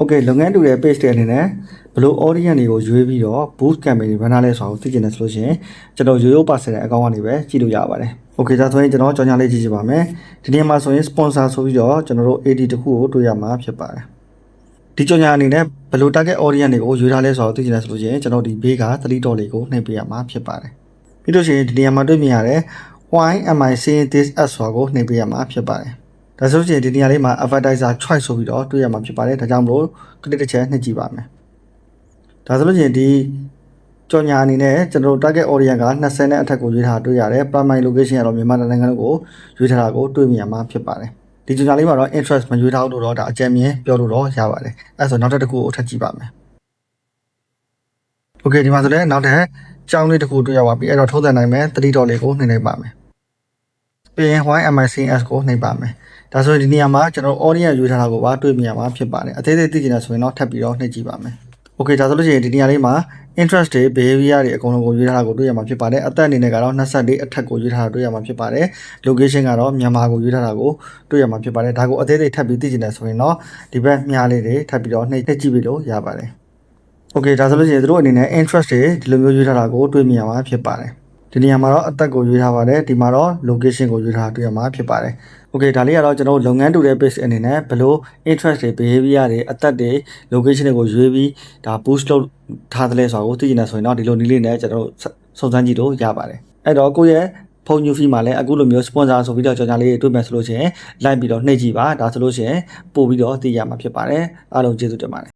Okay လုပ်ငန်းတူတဲ့ page တွေအနေနဲ့ဘယ်လို audience တွေကိုရွေးပြီးတော့ boost campaign တွေ banner လဲဆိုတာကိုသိချင်တယ်ဆိုလို့ရှိရင်ကျွန်တော်ရိုးရိုး personal account ကနေပဲကြည့်လို့ရပါတယ် Okay ဒါဆိုရင်ကျွန်တော်ကြော်ညာလေးကြည့်ကြပါမယ်ဒီနေ့မှာဆိုရင် sponsor ဆိုပြီးတော့ကျွန်တော်တို့ AD တခုကိုတွေ့ရမှာဖြစ်ပါတယ်ဒီကြော်ညာအနေနဲ့ဘယ်လို target audience တွေကိုရွေးထားလဲဆိုတာကိုသိချင်တယ်ဆိုလို့ရှိရင်ကျွန်တော်ဒီ page က$3လေးကိုနှိပ်ပေးရမှာဖြစ်ပါတယ်ပြီးလို့ရှိရင်ဒီနေရာမှာတွေ့မြင်ရတဲ့ why am I seeing this ad ဆိုတာကိုနှိပ်ပေးရမှာဖြစ်ပါတယ်ဒါဆိုရင်ဒီနေရာလေးမှာ advertiser choice ဆိုပြီးတော့တွေ့ရမှာဖြစ်ပါတယ်ဒါကြောင့်မလို့ click တစ်ချက်နှိပ်ကြည့်ပါမယ်ဒါဆိုလို့ရှိရင်ဒီကြော်ညာအနေနဲ့ကျွန်တော်တို့ target audience က20နဲ့အထက်ကိုရွေးထားတွေ့ရတယ် primary location ကတော့မြန်မာနိုင်ငံကိုရွေးထားတာကိုတွေ့မြင်ရမှာဖြစ်ပါတယ်ဒီကြော်ညာလေးမှာတော့ interest မရွေးထားဘူးလို့တော့ဒါအကြံဉာဏ်ပြောလို့တော့ရပါတယ်အဲဆိုနောက်တစ်ခုကိုထပ်ကြည့်ပါမယ် Okay ဒီမှာဆိုလည်းနောက်ထပ်ကြောင်းလေးတစ်ခုတွေ့ရပါပြီအဲ့တော့ထုံးစံနိုင်မယ်$3လေးကိုနှိပ်လိုက်ပါမယ်ပြီးရင် why am I seeing as ကိုနှိပ်ပါမယ်ဒါဆိုရင်ဒီနေရာမှာကျွန်တော် audience ရွေးထားတာကိုပါတွေ့မြင်ရမှာဖြစ်ပါတယ်အသေးသေးသိချင်တယ်ဆိုရင်တော့ထပ်ပြီးတော့နှိပ်ကြည့်ပါမယ် Okay ဒါဆိုလို့ရှိရင်ဒီနေရာလေးမှာ interest တွေ behavior တွေအကုန်လုံးကိုရွေးထားတာကိုတွေ့ရမှာဖြစ်ပါတယ်အသက်အနေနဲ့ကတော့24အထက်ကိုရွေးထားတာတွေ့ရမှာဖြစ်ပါတယ် location ကတော့မြန်မာကိုရွေးထားတာကိုတွေ့ရမှာဖြစ်ပါတယ်ဒါကိုအသေးသေးထပ်ပြီးသိချင်တယ်ဆိုရင်တော့ဒီဘက်မြားလေးတွေထပ်ပြီးတော့နှိပ်ကြည့်ပြီးလို့ရပါတယ် Okay ဒါဆိုလို့ရှိရင်တို့အနေနဲ့ interest တွေဒီလိုမျိုးရွေးထားတာကိုတွေ့မြင်ရမှာဖြစ်ပါတယ်ဒီနေရာမှာတော့အသက်ကိုရွေးထားပါတယ်ဒီမှာတော့ location ကိုရွေးထားတွေ့ရမှာဖြစ်ပါတယ် Okay ဒါလေးကတော့ကျွန်တော်လုပ်ငန်းတူတဲ့ page အနေနဲ့ဘယ်လို interest တွေ behavior တွေအသက်တွေ location တွေကိုရွေးပြီးဒါ boost လုပ်ထားတယ်လဲဆိုတာကိုသိချင်တယ်ဆိုရင်တော့ဒီလိုနည်းလေးနဲ့ကျွန်တော်စုံစမ်းကြည့်လို့ရပါတယ်အဲ့တော့ကိုယ့်ရဲ့ဖုန်း new feed မှာလည်းအခုလိုမျိုး sponsor ဆိုပြီးတော့ကြော်ညာလေးတွေတွေ့မယ်ဆိုလို့ရှိရင် like ပြီးတော့နှိပ်ကြည့်ပါဒါဆိုလို့ရှိရင်ပို့ပြီးတော့သိရမှာဖြစ်ပါတယ်အားလုံးကျေးဇူးတင်ပါတယ်